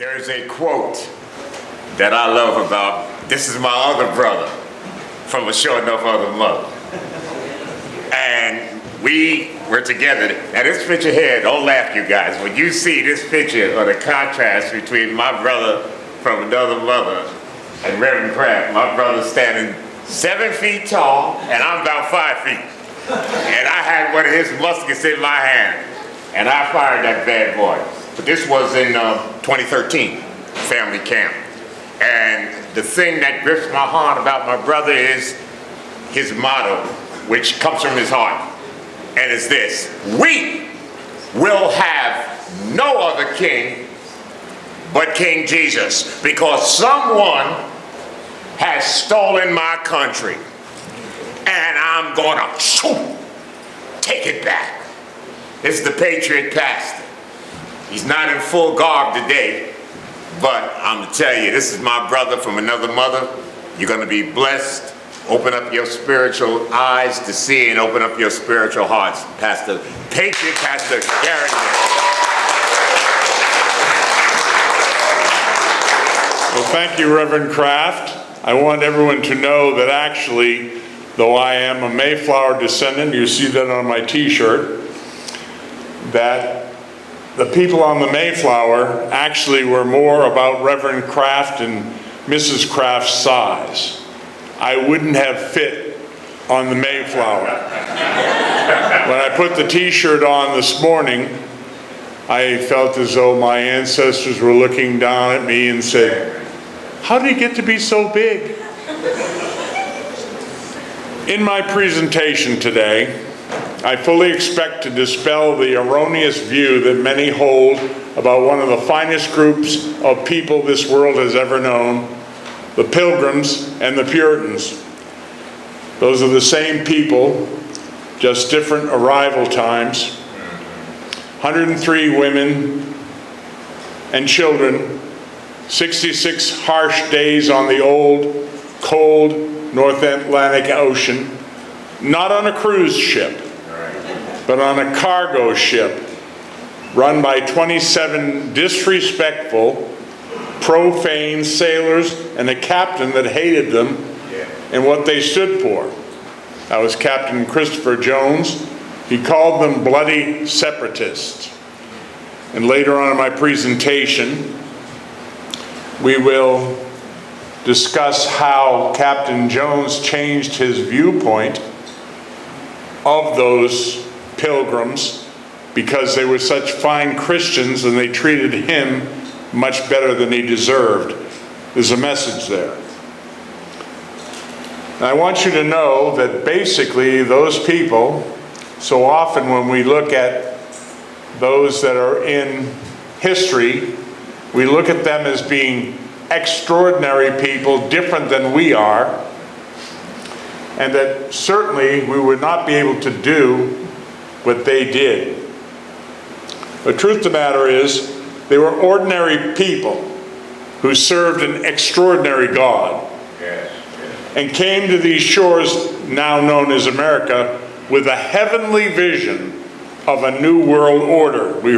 There's a quote that I love about, this is my other brother from a sure enough other mother. And we were together. Now this picture here, don't laugh you guys, when you see this picture of the contrast between my brother from another mother and Reverend Kraft, my brother standing 7 feet tall and I'm about 5 feet. And I had one of his muskets in my hand and I fired that bad boy. But this was in 2013, family camp. And the thing that grips my heart about my brother is his motto, which comes from his heart. And it's this: we will have no other king but King Jesus, because someone has stolen my country. And I'm gonna take it back. It's the Patriot pastor. He's not in full garb today, but I'm gonna tell you, this is my brother from another mother. You're gonna be blessed. Open up your spiritual eyes to see and open up your spiritual hearts. Pastor Patriot, Pastor Garrett. Well, thank you, Reverend Kraft. I want everyone to know that actually, though I am a Mayflower descendant, you see that on my t-shirt, that the people on the Mayflower actually were more about Reverend Kraft and Mrs. Kraft's size. I wouldn't have fit on the Mayflower. When I put the t-shirt on this morning, I felt as though my ancestors were looking down at me and said, "How did he get to be so big?" In my presentation today, I fully expect to dispel the erroneous view that many hold about one of the finest groups of people this world has ever known, the Pilgrims and the Puritans. Those are the same people, just different arrival times. 103 women and children, 66 harsh days on the old, cold North Atlantic Ocean, not on a cruise ship, but on a cargo ship run by 27 disrespectful, profane sailors and a captain that hated them and what they stood for. That was Captain Christopher Jones. He called them bloody separatists. And later on in my presentation, we will discuss how Captain Jones changed his viewpoint of those Pilgrims because they were such fine Christians and they treated him much better than he deserved. There's a message there. And I want you to know that basically those people, so often when we look at those that are in history, we look at them as being extraordinary people, different than we are, and that certainly we would not be able to do what they did. The truth of the matter is, they were ordinary people who served an extraordinary God and came to these shores now known as America with a heavenly vision of a new world order. We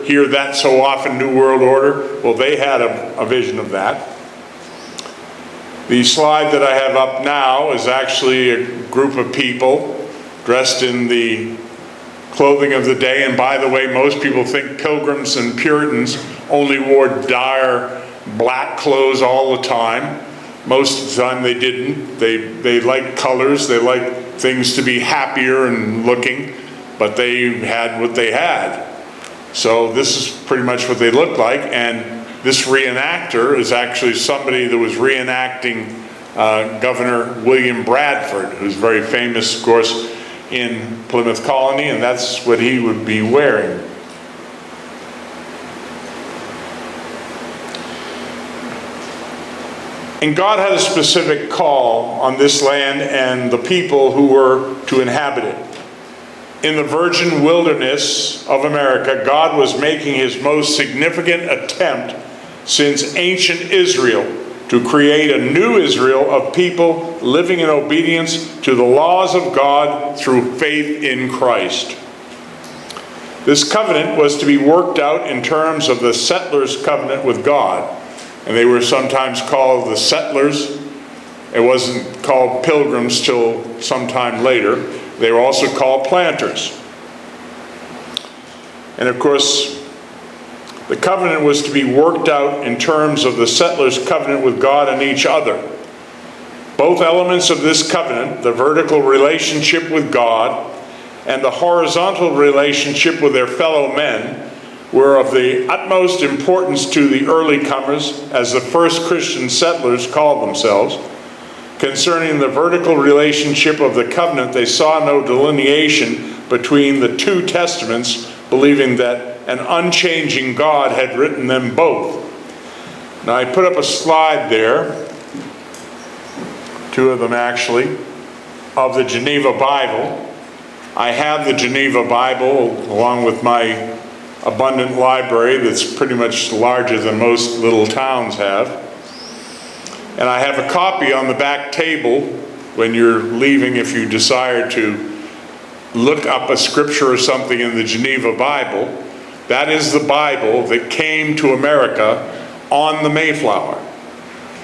hear that so often, new world order. Well, they had a vision of that. The slide that I have up now is actually a group of people dressed in the clothing of the day. And by the way, most people think Pilgrims and Puritans only wore dire black clothes all the time. Most of the time they didn't. They liked colors, they liked things to be happier and looking, but they had what they had. So this is pretty much what they looked like, and this reenactor is actually somebody that was reenacting Governor William Bradford, who's very famous, of course, in Plymouth Colony, and that's what he would be wearing. And God had a specific call on this land and the people who were to inhabit it. In the virgin wilderness of America, God was making his most significant attempt since ancient Israel to create a new Israel of people living in obedience to the laws of God through faith in Christ. This covenant was to be worked out in terms of the settlers' covenant with God. And they were sometimes called the settlers. It wasn't called pilgrims till sometime later. They were also called planters. And of course, the covenant was to be worked out in terms of the settlers' covenant with God and each other. Both elements of this covenant, the vertical relationship with God and the horizontal relationship with their fellow men, were of the utmost importance to the early comers, as the first Christian settlers called themselves. Concerning the vertical relationship of the covenant, they saw no delineation between the two testaments, believing that an unchanging God had written them both. Now I put up a slide there, two of them actually, of the Geneva Bible. I have the Geneva Bible along with my abundant library that's pretty much larger than most little towns have. And I have a copy on the back table when you're leaving, if you desire to look up a scripture or something in the Geneva Bible. That is the Bible that came to America on the Mayflower.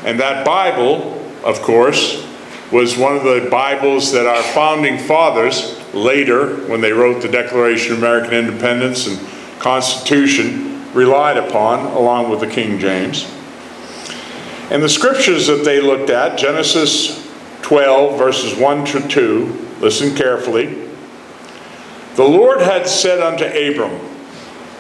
And that Bible, of course, was one of the Bibles that our founding fathers later, when they wrote the Declaration of American Independence and Constitution, relied upon, along with the King James. And the scriptures that they looked at, Genesis 12, verses 1 to 2, listen carefully. The Lord had said unto Abram,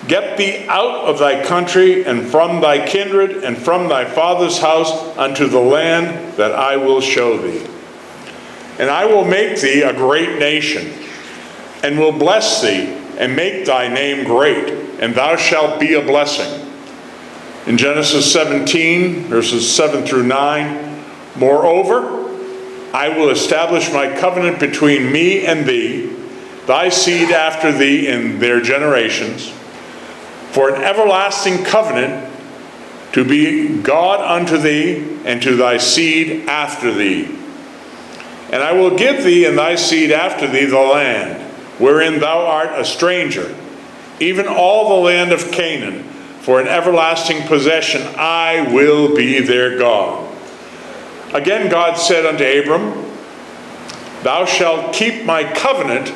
Get thee out of thy country, and from thy kindred, and from thy father's house, unto the land that I will show thee. And I will make thee a great nation, and will bless thee, and make thy name great, and thou shalt be a blessing. In Genesis 17, verses 7 through 9, Moreover, I will establish my covenant between me and thee, thy seed after thee in their generations, for an everlasting covenant to be God unto thee and to thy seed after thee. And I will give thee and thy seed after thee the land, wherein thou art a stranger, even all the land of Canaan, for an everlasting possession. I will be their God. Again God said unto Abram, Thou shalt keep my covenant,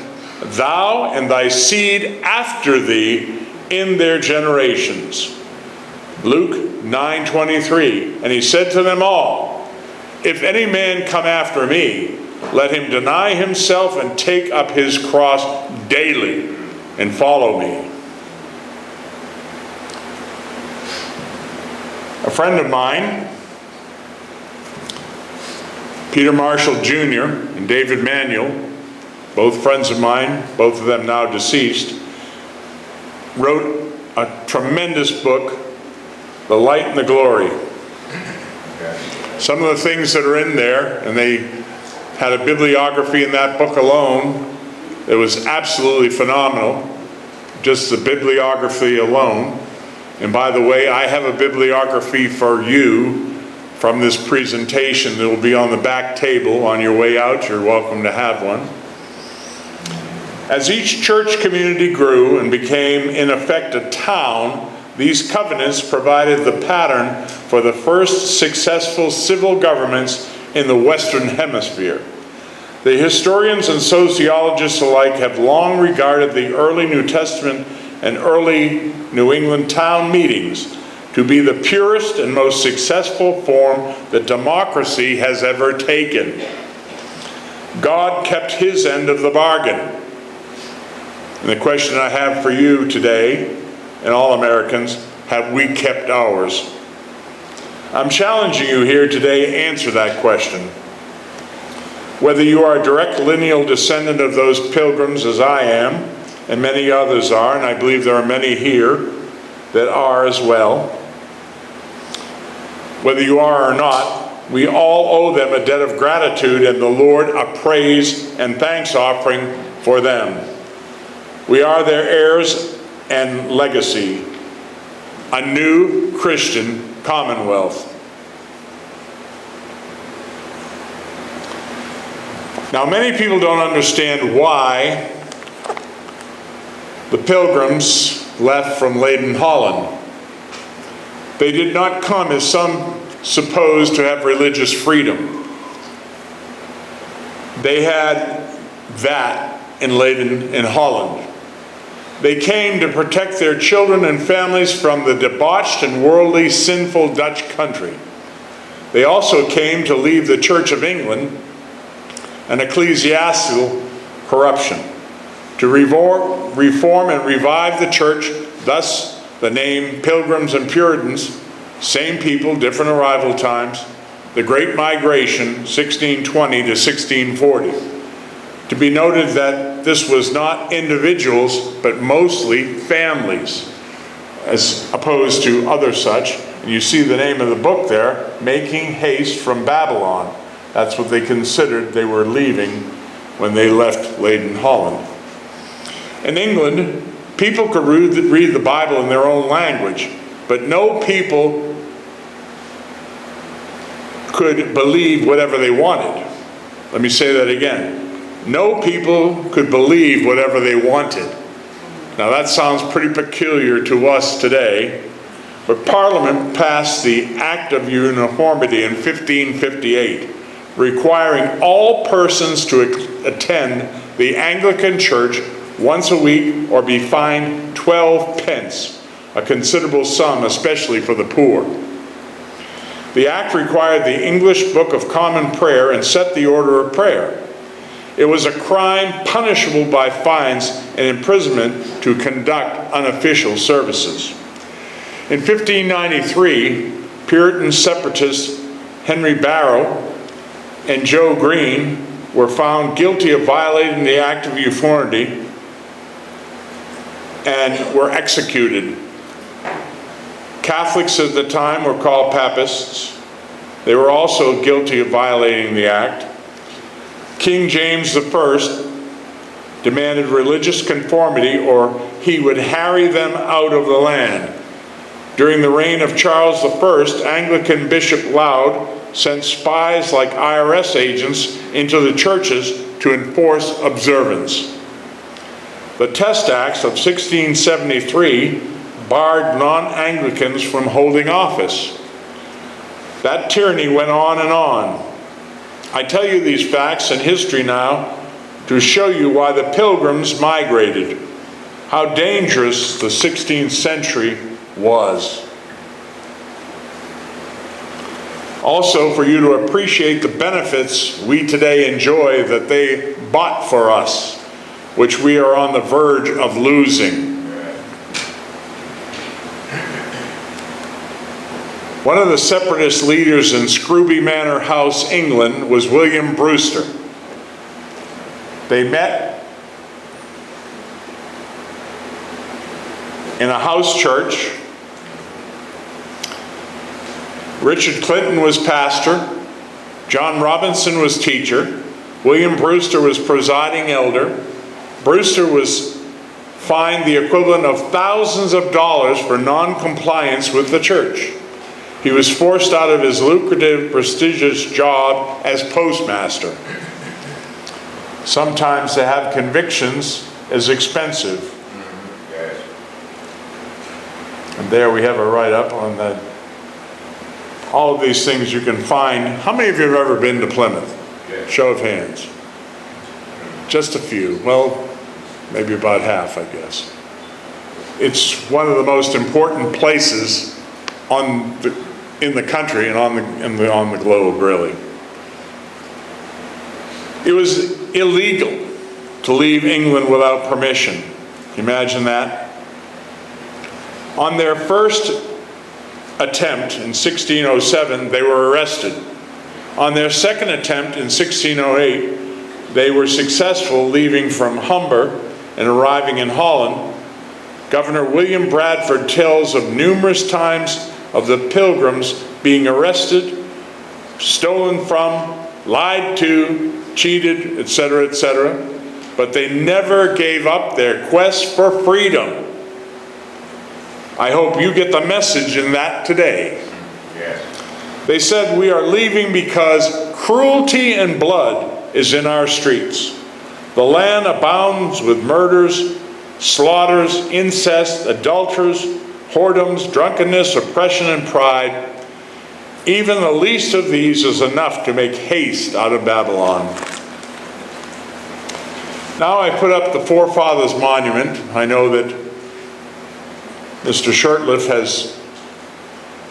thou and thy seed after thee in their generations. Luke 9:23. And he said to them all, If any man come after me, let him deny himself and take up his cross daily and follow me. A friend of mine, Peter Marshall Jr. and David Manuel, both friends of mine, both of them now deceased, wrote a tremendous book, The Light and the Glory. Some of the things that are in there, and they had a bibliography in that book alone that was absolutely phenomenal, just the bibliography alone. And by the way, I have a bibliography for you from this presentation that will be on the back table on your way out. You're welcome to have one. As each church community grew and became, in effect, a town, these covenants provided the pattern for the first successful civil governments in the Western Hemisphere. The historians and sociologists alike have long regarded the early New Testament and early New England town meetings to be the purest and most successful form that democracy has ever taken. God kept his end of the bargain. And the question I have for you today, and all Americans, have we kept ours? I'm challenging you here today to answer that question. Whether you are a direct lineal descendant of those pilgrims, as I am, and many others are, and I believe there are many here that are as well. Whether you are or not, we all owe them a debt of gratitude and the Lord a praise and thanks offering for them. We are their heirs and legacy, a new Christian commonwealth. Now, many people don't understand why The Pilgrims left from Leyden, Holland. They did not come, as some suppose, to have religious freedom. They had that in Leyden, in Holland. They came to protect their children and families from the debauched and worldly, sinful Dutch country. They also came to leave the Church of England and ecclesiastical corruption, to reform and revive the church, thus the name Pilgrims and Puritans, same people, different arrival times, the Great Migration, 1620 to 1640. To be noted that this was not individuals, but mostly families, as opposed to other such. And you see the name of the book there, Making Haste from Babylon. That's what they considered they were leaving when they left Leyden, Holland. In England, people could read the Bible in their own language, but no people could believe whatever they wanted. Let me say that again. No people could believe whatever they wanted. Now that sounds pretty peculiar to us today, but Parliament passed the Act of Uniformity in 1558, requiring all persons to attend the Anglican Church once a week or be fined 12 pence, a considerable sum, especially for the poor. The act required the English Book of Common Prayer and set the order of prayer. It was a crime punishable by fines and imprisonment to conduct unofficial services. In 1593, Puritan separatists Henry Barrow and Joe Green were found guilty of violating the Act of Uniformity and were executed. Catholics at the time were called Papists. They were also guilty of violating the act. King James I demanded religious conformity or he would harry them out of the land. During the reign of Charles I, Anglican Bishop Laud sent spies like IRS agents into the churches to enforce observance. The Test Acts of 1673 barred non-Anglicans from holding office. That tyranny went on and on. I tell you these facts and history now to show you why the Pilgrims migrated, how dangerous the 16th century was. Also, for you to appreciate the benefits we today enjoy that they bought for us, which we are on the verge of losing. One of the separatist leaders in Scrooby Manor House, England, was William Brewster. They met in a house church. Richard Clinton was pastor. John Robinson was teacher. William Brewster was presiding elder. Brewster was fined the equivalent of thousands of dollars for non-compliance with the church. He was forced out of his lucrative, prestigious job as postmaster. Sometimes to have convictions is expensive. And there we have a write-up on that. All of these things you can find. How many of you have ever been to Plymouth? Show of hands. Just a few. Well, maybe about half, I guess. It's one of the most important places in the country and on the globe, really. It was illegal to leave England without permission. Can you imagine that? On their first attempt in 1607, they were arrested. On their second attempt in 1608, they were successful, leaving from Humber and arriving in Holland. Governor William Bradford tells of numerous times of the Pilgrims being arrested, stolen from, lied to, cheated, etc., etc., but they never gave up their quest for freedom. I hope you get the message in that today. Yes. They said, "We are leaving because cruelty and blood is in our streets. The land abounds with murders, slaughters, incest, adulterers, whoredoms, drunkenness, oppression, and pride. Even the least of these is enough to make haste out of Babylon. Now I put up the Forefathers Monument. I know that Mr. Shortliff has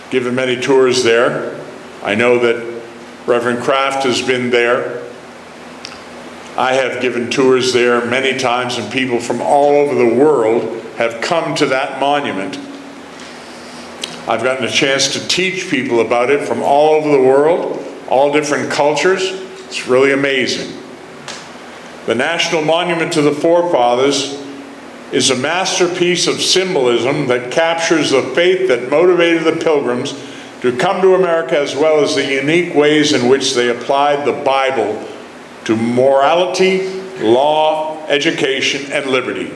given many tours there. I know that Reverend Kraft has been there. I have given tours there many times, and people from all over the world have come to that monument. I've gotten a chance to teach people about it from all over the world, all different cultures. It's really amazing. The National Monument to the Forefathers is a masterpiece of symbolism that captures the faith that motivated the Pilgrims to come to America, as well as the unique ways in which they applied the Bible to morality, law, education, and liberty.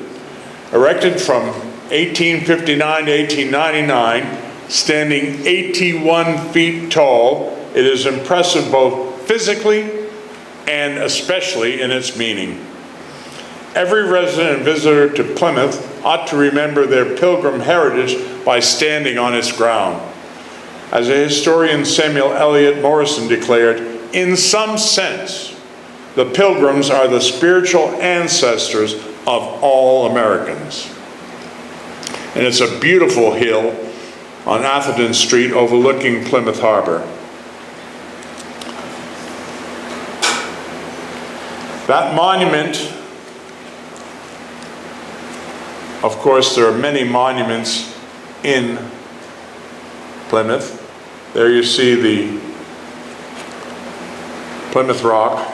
Erected from 1859 to 1899, standing 81 feet tall, it is impressive both physically and especially in its meaning. Every resident and visitor to Plymouth ought to remember their Pilgrim heritage by standing on its ground. As a historian, Samuel Eliot Morrison declared, in some sense, the Pilgrims are the spiritual ancestors of all Americans. And it's a beautiful hill on Atherton Street overlooking Plymouth Harbor. That monument, of course, there are many monuments in Plymouth. There you see the Plymouth Rock.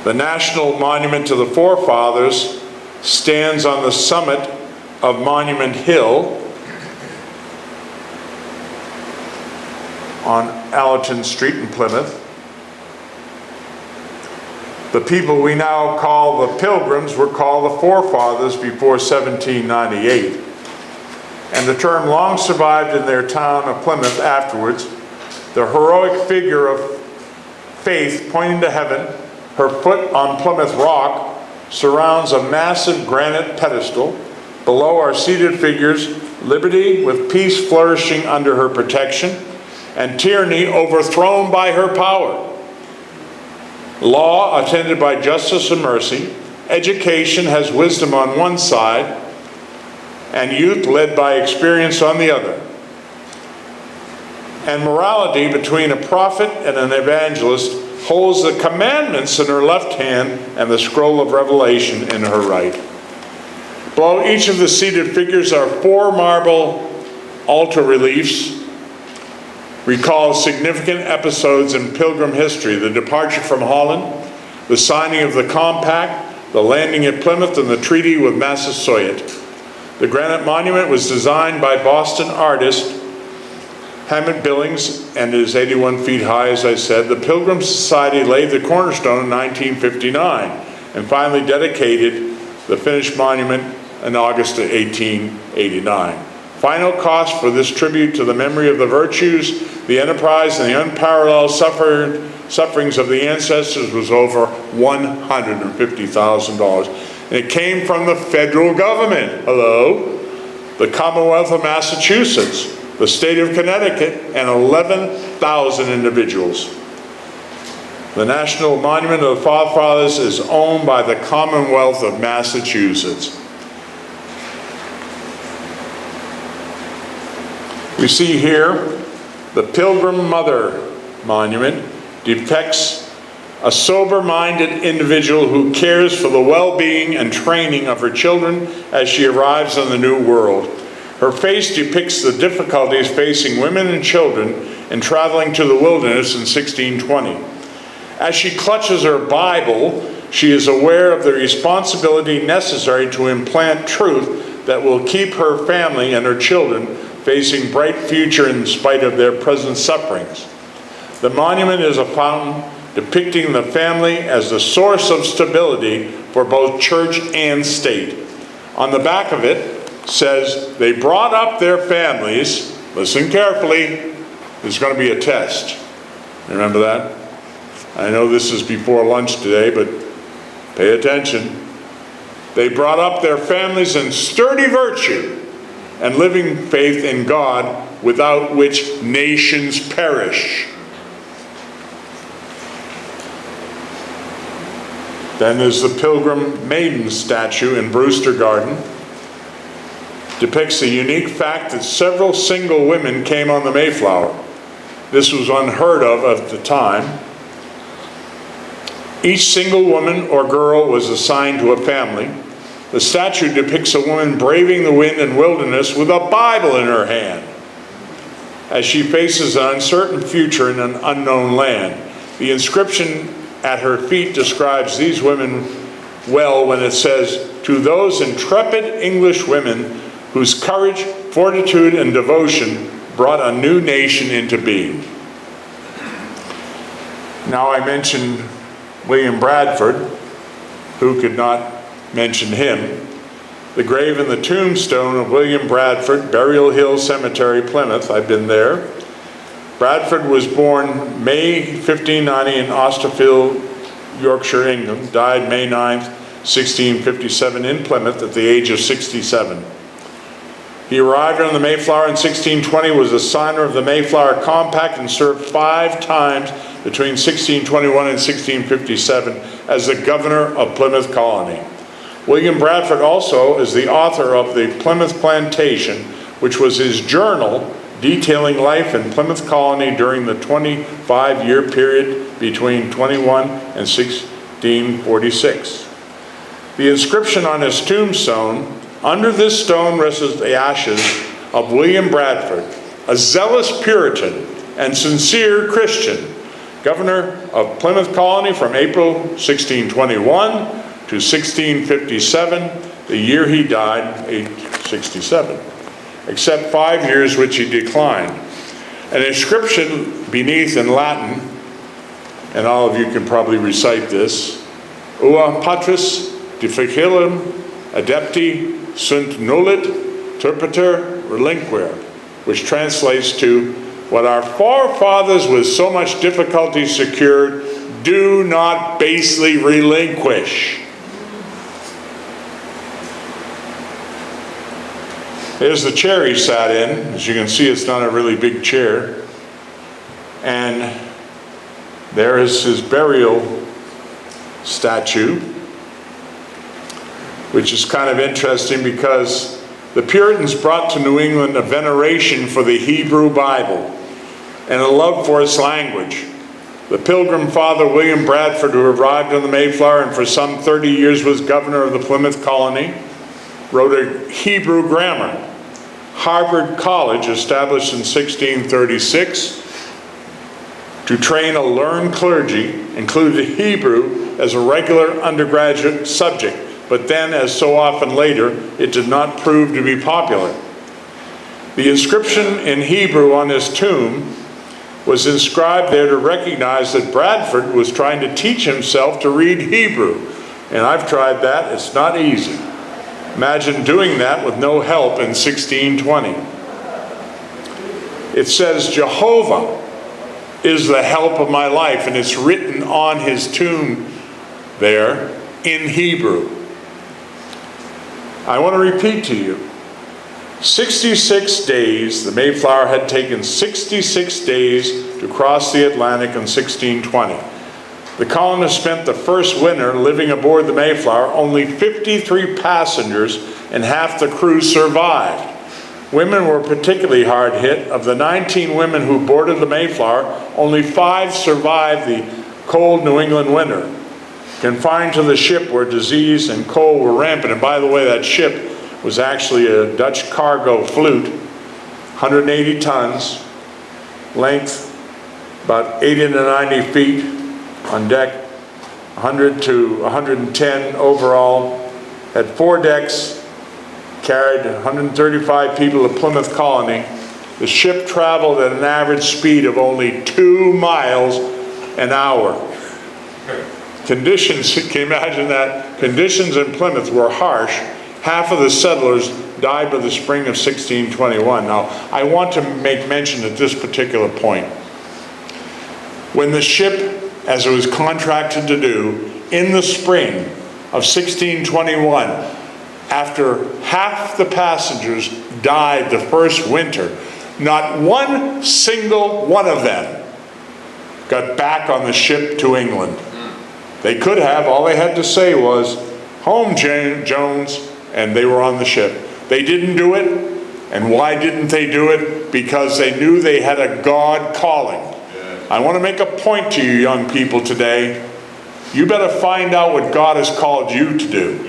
The National Monument to the Forefathers stands on the summit of Monument Hill on Allerton Street in Plymouth. The people we now call the Pilgrims were called the Forefathers before 1798. And the term long survived in their town of Plymouth afterwards. The heroic figure of faith pointing to heaven, her foot on Plymouth Rock, surrounds a massive granite pedestal. Below are seated figures, liberty with peace flourishing under her protection, and tyranny overthrown by her power. Law attended by justice and mercy, education has wisdom on one side, and youth led by experience on the other. And morality between a prophet and an evangelist holds the commandments in her left hand and the scroll of Revelation in her right. Below each of the seated figures are 4 marble altar reliefs, recall significant episodes in Pilgrim history: the departure from Holland, the signing of the Compact, the landing at Plymouth, and the treaty with Massasoit. The granite monument was designed by Boston artist Hammond Billings and is 81 feet high, as I said. The Pilgrim Society laid the cornerstone in 1959 and finally dedicated the finished monument in August of 1889. Final cost for this tribute to the memory of the virtues, the enterprise, and the unparalleled sufferings of the ancestors was over $150,000. And it came from the federal government, the Commonwealth of Massachusetts, the state of Connecticut, and 11,000 individuals. The National Monument of the Forefathers is owned by the Commonwealth of Massachusetts. We see here the Pilgrim Mother Monument depicts a sober-minded individual who cares for the well-being and training of her children as she arrives in the new world. Her face depicts the difficulties facing women and children in traveling to the wilderness in 1620. As she clutches her Bible, she is aware of the responsibility necessary to implant truth that will keep her family and her children facing bright future in spite of their present sufferings. The monument is a fountain depicting the family as the source of stability for both church and state. On the back of it says, they brought up their families, listen carefully, there's going to be a test. Remember that? I know this is before lunch today, but pay attention. They brought up their families in sturdy virtue and living faith in God, without which nations perish. Then there's the Pilgrim Maiden statue in Brewster Garden. Depicts the unique fact that several single women came on the Mayflower. This was unheard of at the time. Each single woman or girl was assigned to a family. The statue depicts a woman braving the wind and wilderness with a Bible in her hand as she faces an uncertain future in an unknown land. The inscription at her feet describes these women well when it says, "To those intrepid English women whose courage, fortitude, and devotion brought a new nation into being." Now I mentioned William Bradford. Who could not mention him? The grave and the tombstone of William Bradford, Burial Hill Cemetery, Plymouth. I've been there. Bradford was born May 1590 in Austerfield, Yorkshire, England. Died May 9th, 1657 in Plymouth at the age of 67. He arrived on the Mayflower in 1620, was a signer of the Mayflower Compact, and served 5 times between 1621 and 1657 as the governor of Plymouth Colony. William Bradford also is the author of the Plymouth Plantation, which was his journal detailing life in Plymouth Colony during the 25-year period between 21 and 1646. The inscription on his tombstone: "Under this stone rested the ashes of William Bradford, a zealous Puritan and sincere Christian, governor of Plymouth Colony from April 1621 to 1657, the year he died, age 67, except 5 years which he declined." An inscription beneath in Latin, and all of you can probably recite this: "Ua patris difficilem adepti sunt nullit turpiter relinquere," which translates to, "What our forefathers with so much difficulty secured, do not basely relinquish." Here's the chair he sat in. As you can see, it's not a really big chair. And there is his burial statue, which is kind of interesting because the Puritans brought to New England a veneration for the Hebrew Bible and a love for its language. The Pilgrim father, William Bradford, who arrived on the Mayflower and for some 30 years was governor of the Plymouth Colony, wrote a Hebrew grammar. Harvard College, established in 1636 to train a learned clergy, included Hebrew as a regular undergraduate subject, but then, as so often later, it did not prove to be popular. The inscription in Hebrew on his tomb was inscribed there to recognize that Bradford was trying to teach himself to read Hebrew. And I've tried that. It's not easy. Imagine doing that with no help in 1620. It says, "Jehovah is the help of my life," and it's written on his tomb there in Hebrew. I want to repeat to you, 66 days, the Mayflower had taken 66 days to cross the Atlantic in 1620. The colonists spent the first winter living aboard the Mayflower. Only 53 passengers and half the crew survived. Women were particularly hard hit. Of the 19 women who boarded the Mayflower, only 5 survived the cold New England winter, confined to the ship where disease and cold were rampant. And by the way, that ship was actually a Dutch cargo flute, 180 tons, length about 80 to 90 feet, on deck 100 to 110 overall, had 4 decks, carried 135 people to Plymouth Colony. The ship traveled at an average speed of only 2 miles an hour. Conditions, can you imagine that? Conditions in Plymouth were harsh. Half of the settlers died by the spring of 1621. Now, I want to make mention at this particular point. When the ship, as it was contracted to do, in the spring of 1621, after half the passengers died the first winter, not one single one of them got back on the ship to England. They could have. All they had to say was, "Home, Jones," and they were on the ship. They didn't do it. And why didn't they do it? Because they knew they had a God calling. I want to make a point to you young people today. You better find out what God has called you to do.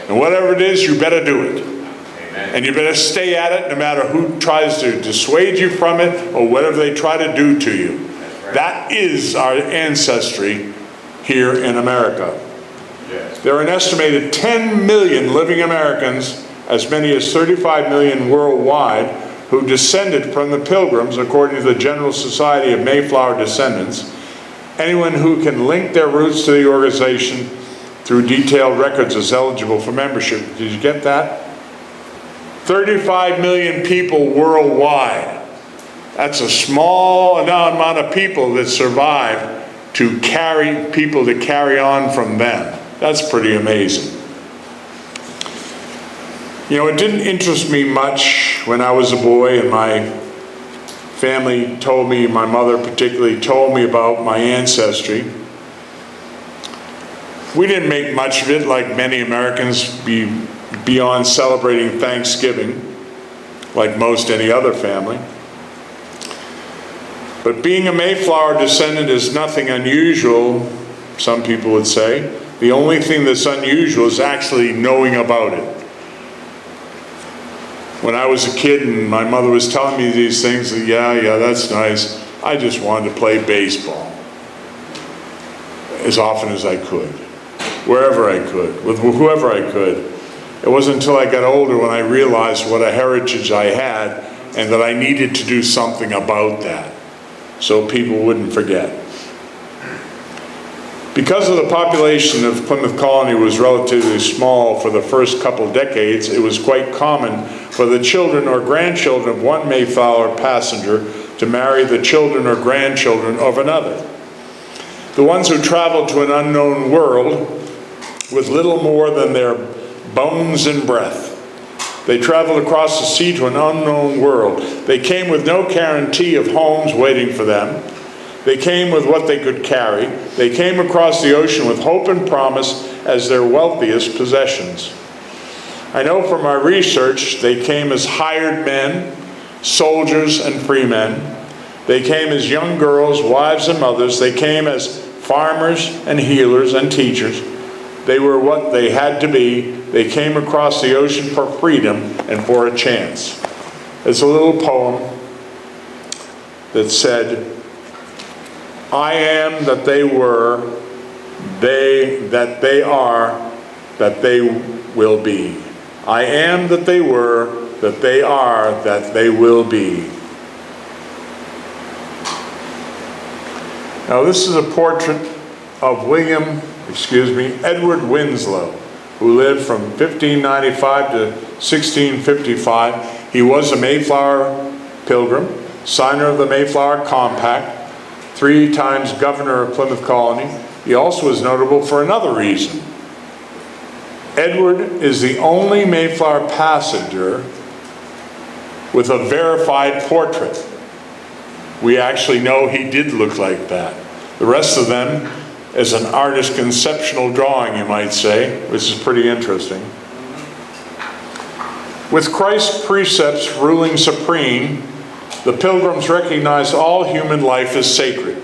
And whatever it is, you better do it. And you better stay at it no matter who tries to dissuade you from it or whatever they try to do to you. That is our ancestry here in America. There are an estimated 10 million living Americans, as many as 35 million worldwide, who descended from the Pilgrims, according to the General Society of Mayflower Descendants. Anyone who can link their roots to the organization through detailed records is eligible for membership. Did you get that? 35 million people worldwide. That's a small amount of people that survived to carry people to carry on from them. That's pretty amazing. You know, it didn't interest me much when I was a boy and my family told me, my mother particularly told me about my ancestry. We didn't make much of it like many Americans beyond celebrating Thanksgiving, like most any other family. But being a Mayflower descendant is nothing unusual, some people would say. The only thing that's unusual is actually knowing about it. When I was a kid and my mother was telling me these things, yeah, that's nice, I just wanted to play baseball as often as I could, wherever I could, with whoever I could. It wasn't until I got older when I realized what a heritage I had and that I needed to do something about that so people wouldn't forget. Because of the population of Plymouth Colony was relatively small for the first couple decades, it was quite common for the children or grandchildren of one Mayflower passenger to marry the children or grandchildren of another. The ones who traveled to an unknown world with little more than their bones and breath. They traveled across the sea to an unknown world. They came with no guarantee of homes waiting for them. They came with what they could carry. They came across the ocean with hope and promise as their wealthiest possessions. I know from my research they came as hired men, soldiers, and free men. They came as young girls, wives, and mothers. They came as farmers and healers and teachers. They were what they had to be. They came across the ocean for freedom and for a chance. It's a little poem that said, I am that they were, they that they are, that they will be. I am that they were, that they are, that they will be. Now this is a portrait of Edward Winslow, who lived from 1595 to 1655. He was a Mayflower Pilgrim, signer of the Mayflower Compact, 3 times governor of Plymouth Colony. He also was notable for another reason. Edward is the only Mayflower passenger with a verified portrait. We actually know he did look like that. The rest of them is an artist's conceptual drawing, you might say, which is pretty interesting. With Christ's precepts ruling supreme, the Pilgrims recognized all human life as sacred,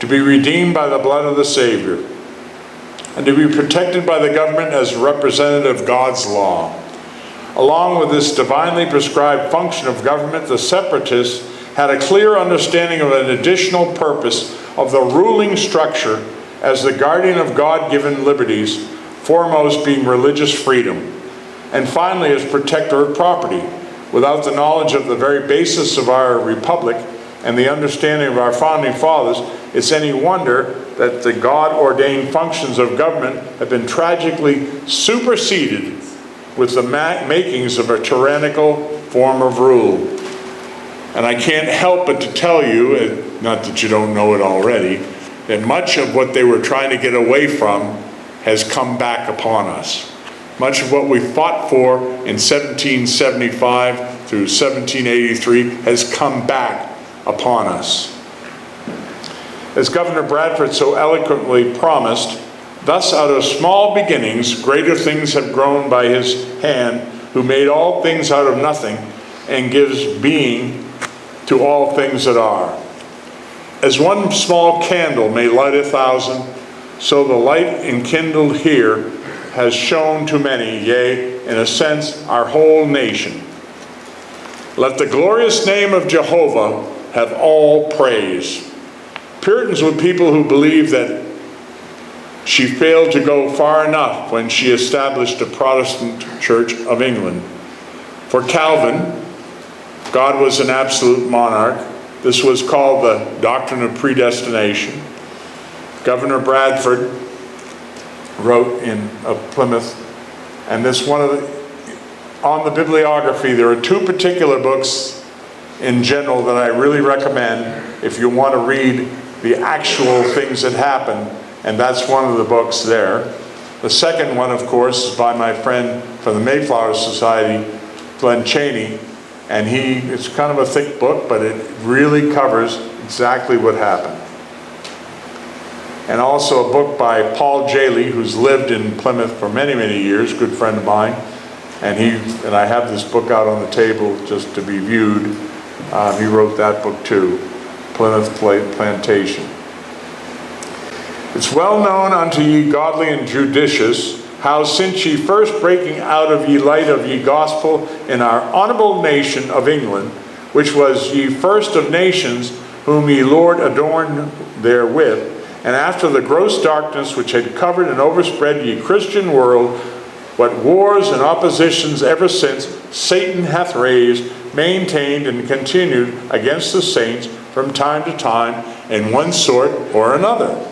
to be redeemed by the blood of the Savior, and to be protected by the government as a representative of God's law. Along with this divinely prescribed function of government, the separatists had a clear understanding of an additional purpose of the ruling structure as the guardian of God-given liberties, foremost being religious freedom, and finally as protector of property. Without the knowledge of the very basis of our republic and the understanding of our founding fathers, it's any wonder that the God-ordained functions of government have been tragically superseded with the makings of a tyrannical form of rule. And I can't help but to tell you, not that you don't know it already, that much of what they were trying to get away from has come back upon us. Much of what we fought for in 1775 through 1783 has come back upon us. As Governor Bradford so eloquently promised, thus out of small beginnings greater things have grown by his hand, who made all things out of nothing and gives being to all things that are. As one small candle may light 1,000, so the light enkindled here has shone to many, yea, in a sense, our whole nation. Let the glorious name of Jehovah have all praise. Puritans were people who believed that she failed to go far enough when she established a Protestant Church of England. For Calvin, God was an absolute monarch. This was called the doctrine of predestination. Governor Bradford wrote in Plymouth, and this on the bibliography, there are two particular books in general that I really recommend if you want to read the actual things that happened, and that's one of the books there. The second one, of course, is by my friend from the Mayflower Society, Glenn Chaney, and it's kind of a thick book, but it really covers exactly what happened. And also a book by Paul Jaley, who's lived in Plymouth for many, many years, good friend of mine, and I have this book out on the table just to be viewed. He wrote that book too, Plymouth Plantation. It's well known unto ye godly and judicious, how since ye first breaking out of ye light of ye gospel in our honorable nation of England, which was ye first of nations, whom ye Lord adorned therewith, and after the gross darkness which had covered and overspread ye Christian world, what wars and oppositions ever since Satan hath raised, maintained, and continued against the saints from time to time in one sort or another.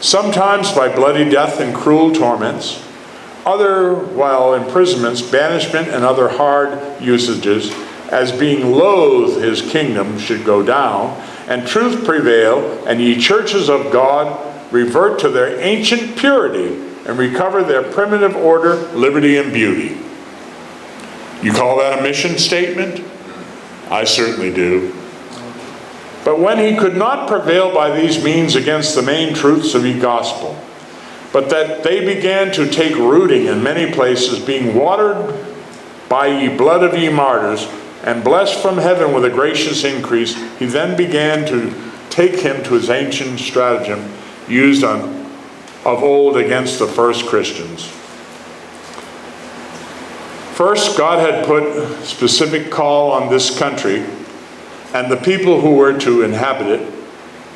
Sometimes by bloody death and cruel torments, other while imprisonments, banishment, and other hard usages, as being loath his kingdom should go down, and truth prevail, and ye churches of God revert to their ancient purity, and recover their primitive order, liberty, and beauty. You call that a mission statement? I certainly do. But when he could not prevail by these means against the main truths of ye gospel, but that they began to take rooting in many places, being watered by ye blood of ye martyrs, and blessed from heaven with a gracious increase, he then began to take him to his ancient stratagem used of old against the first Christians. First, God had put specific call on this country and the people who were to inhabit it.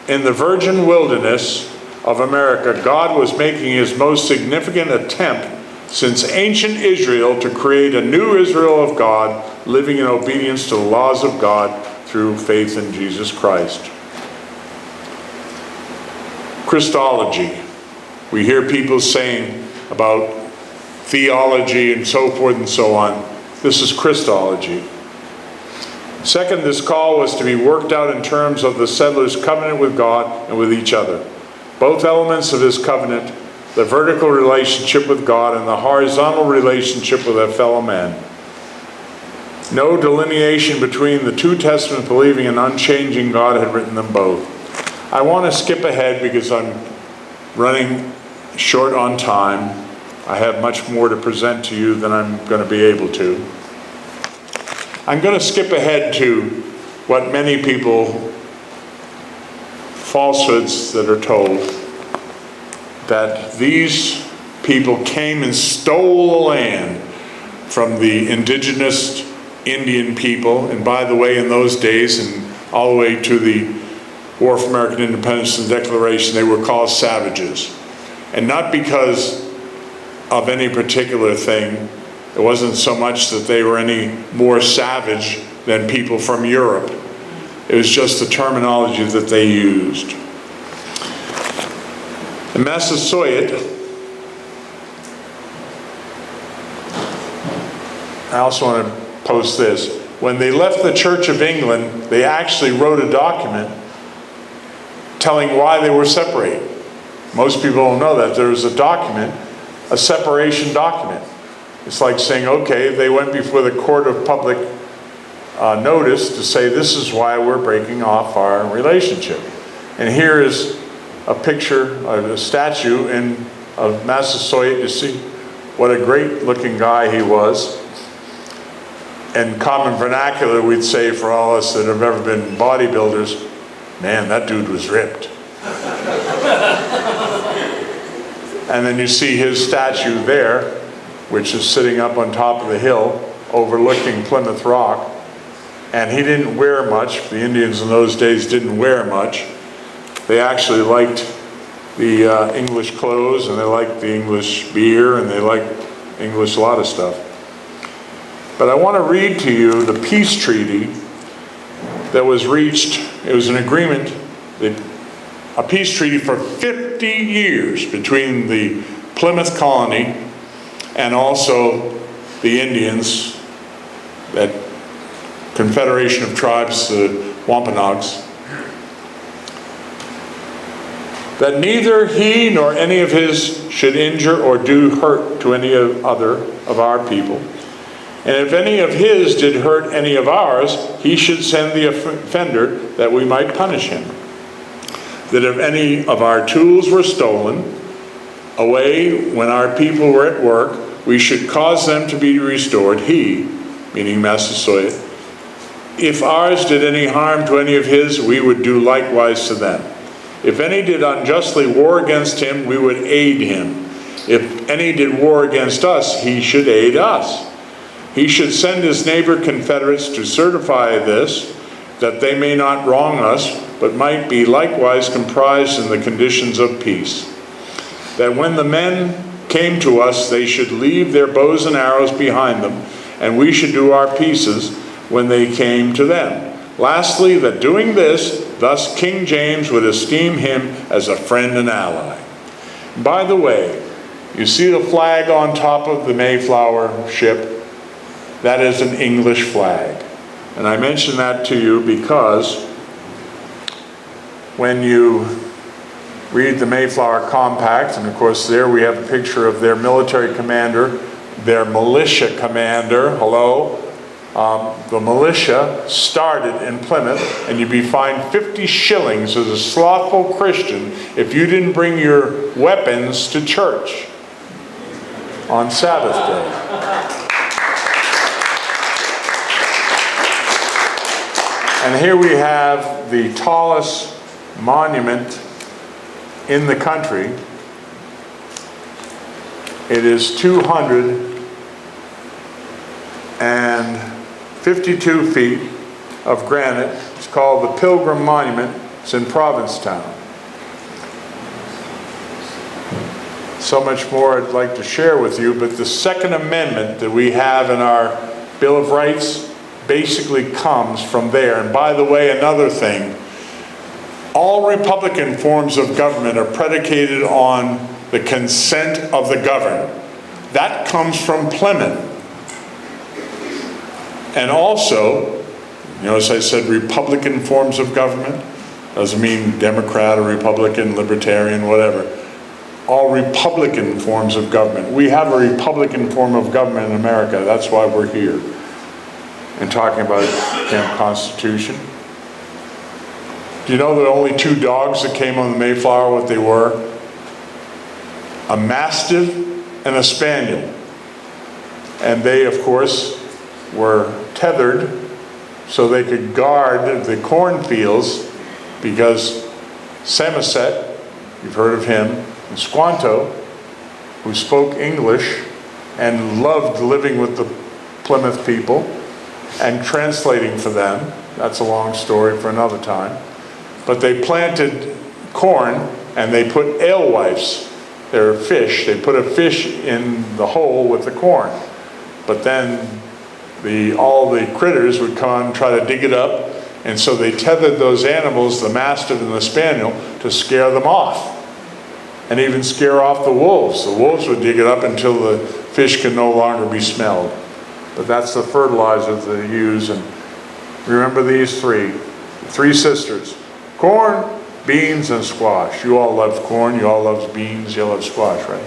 In the virgin wilderness of America, God was making his most significant attempt since ancient Israel to create a new Israel of God, living in obedience to the laws of God through faith in Jesus Christ. Christology. We hear people saying about theology and so forth and so on. This is Christology. Second, this call was to be worked out in terms of the settlers' covenant with God and with each other. Both elements of his covenant, the vertical relationship with God and the horizontal relationship with their fellow men. No delineation between the two testaments, believing an unchanging God had written them both. I want to skip ahead because I'm running short on time. I have much more to present to you than I'm going to be able to. I'm going to skip ahead to what many people, falsehoods that are told, that these people came and stole the land from the indigenous Indian people, and by the way, in those days, and all the way to the War for American Independence and Declaration, they were called savages. And not because of any particular thing. It wasn't so much that they were any more savage than people from Europe. It was just the terminology that they used. In Massasoit, I also want to post this. When they left the Church of England, they actually wrote a document telling why they were separated. Most people don't know that. There was a document, a separation document. It's like saying, okay, they went before the court of public notice to say this is why we're breaking off our relationship. And here is a picture, a statue of Massasoit. You see what a great looking guy he was. In common vernacular, we'd say for all us that have ever been bodybuilders, man, that dude was ripped. And then you see his statue there, which is sitting up on top of the hill overlooking Plymouth Rock. And he didn't wear much. The Indians in those days didn't wear much. They actually liked the English clothes, and they liked the English beer, and they liked English a lot of stuff. But I want to read to you the peace treaty that was reached. It was an agreement, a peace treaty for 50 years between the Plymouth colony and also the Indians, that Confederation of Tribes, the Wampanoags, that neither he nor any of his should injure or do hurt to any other of our people. And if any of his did hurt any of ours, he should send the offender that we might punish him. That if any of our tools were stolen away when our people were at work, we should cause them to be restored, he, meaning Massasoit. If ours did any harm to any of his, we would do likewise to them. If any did unjustly war against him, we would aid him. If any did war against us, he should aid us. He should send his neighbor confederates to certify this, that they may not wrong us, but might be likewise comprised in the conditions of peace. That when the men came to us, they should leave their bows and arrows behind them, and we should do our pieces when they came to them. Lastly, that doing this, thus King James would esteem him as a friend and ally. By the way, you see the flag on top of the Mayflower ship? That is an English flag. And I mention that to you because when you read the Mayflower Compact, and of course there we have a picture of their military commander, their militia commander, hello. The militia started in Plymouth, and you'd be fined 50 shillings as a slothful Christian if you didn't bring your weapons to church on Sabbath day. And here we have the tallest monument in the country. It is 252 feet of granite. It's called the Pilgrim Monument. It's in Provincetown. So much more I'd like to share with you, but the Second Amendment that we have in our Bill of Rights basically comes from there. And by the way, another thing, all Republican forms of government are predicated on the consent of the governed. That comes from Plymouth. And also, as I said, Republican forms of government doesn't mean Democrat or Republican, Libertarian, whatever. All Republican forms of government. We have a Republican form of government in America. That's why we're here and talking about Camp Constitution. Do you know that only two dogs that came on the Mayflower, what they were? A Mastiff and a Spaniel. And they, of course, were tethered so they could guard the cornfields, because Samoset, you've heard of him, and Squanto, who spoke English and loved living with the Plymouth people and translating for them. That's a long story for another time. But they planted corn and they put alewives, they're fish, they put a fish in the hole with the corn. But then all the critters would come and try to dig it up, and so they tethered those animals, the Mastiff and the Spaniel, to scare them off. And even scare off the wolves. The wolves would dig it up until the fish could no longer be smelled. But that's the fertilizer that they use. And remember these three sisters. Corn, Beans and squash. You all love corn, you all love beans, you all love squash, right?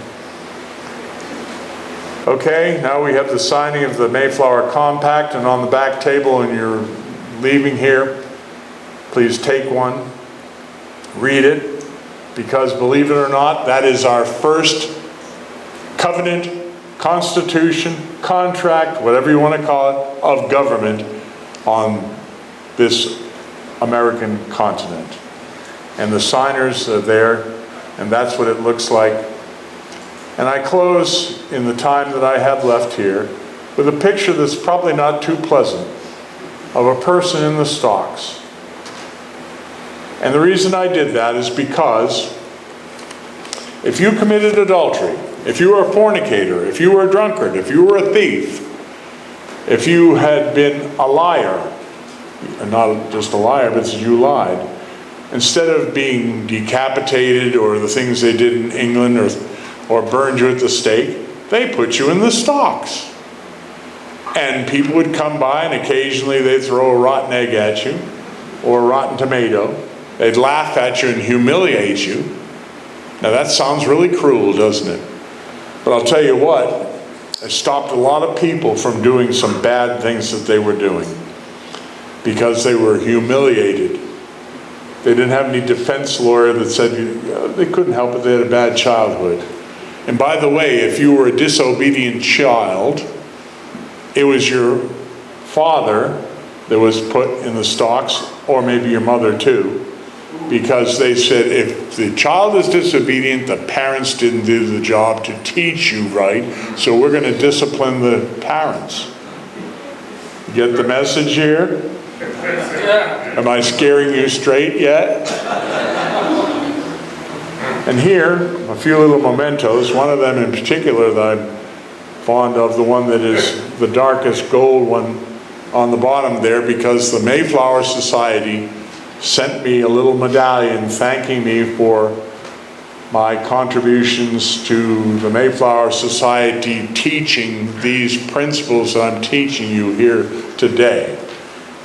Okay, now we have the signing of the Mayflower Compact, and on the back table when you're leaving here, please take one, read it, because believe it or not, that is our first covenant, constitution, contract, whatever you want to call it, of government on this American continent. And the signers are there, and that's what it looks like. And I close in the time that I have left here with a picture that's probably not too pleasant of a person in the stocks. And the reason I did that is because if you committed adultery, if you were a fornicator, if you were a drunkard, if you were a thief, if you had been a liar, and not just a liar, but you lied, instead of being decapitated or the things they did in England or burned you at the stake, they put you in the stocks. And people would come by and occasionally they'd throw a rotten egg at you or a rotten tomato. They'd laugh at you and humiliate you. Now that sounds really cruel, doesn't it? But I'll tell you what, it stopped a lot of people from doing some bad things that they were doing because they were humiliated. They didn't have any defense lawyer that said they couldn't help it, they had a bad childhood. And by the way, if you were a disobedient child, it was your father that was put in the stocks, or maybe your mother too, because they said if the child is disobedient, the parents didn't do the job to teach you right, so we're going to discipline the parents. Get the message here? Am I scaring you straight yet? And here, a few little mementos, one of them in particular that I'm fond of, the one that is the darkest gold one on the bottom there, because the Mayflower Society sent me a little medallion thanking me for my contributions to the Mayflower Society teaching these principles that I'm teaching you here today.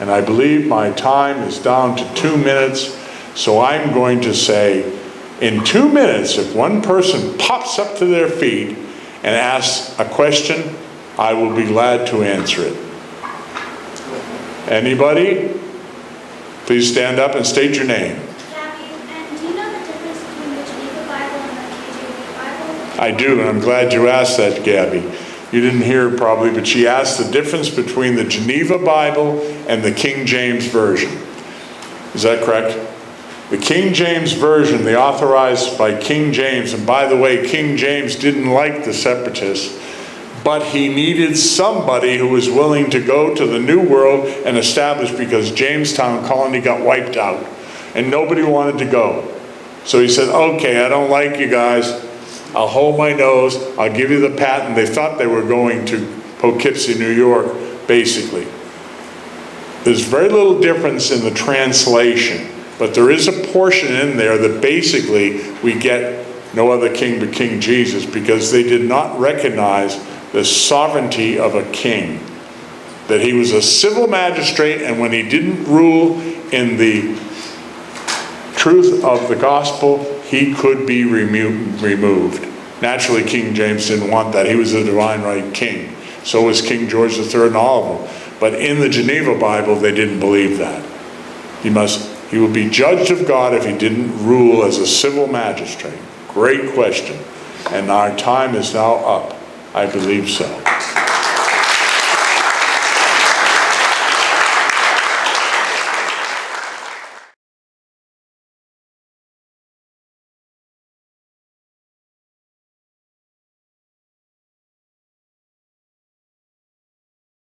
And I believe my time is down to 2 minutes, so I'm going to say, in 2 minutes, if one person pops up to their feet and asks a question, I will be glad to answer it. Anybody? Please stand up and state your name. Gabby, and do you know the difference between the Geneva Bible and the KJV Bible? I do, and I'm glad you asked that, Gabby. You didn't hear probably, but she asked the difference between the Geneva Bible and the King James Version. Is that correct? The King James Version, the authorized by King James, and by the way, King James didn't like the separatists, but he needed somebody who was willing to go to the New World and establish, because Jamestown colony got wiped out, and nobody wanted to go. So he said, okay, I don't like you guys. I'll hold my nose, I'll give you the patent. They thought they were going to Poughkeepsie, New York, basically. There's very little difference in the translation, but there is a portion in there that basically we get no other king but King Jesus, because they did not recognize the sovereignty of a king. That he was a civil magistrate, and when he didn't rule in the truth of the gospel, he could be removed. Naturally, King James didn't want that. He was a divine right king. So was King George III and all of them. But in the Geneva Bible, they didn't believe that. He would be judged of God if he didn't rule as a civil magistrate. Great question. And our time is now up. I believe so.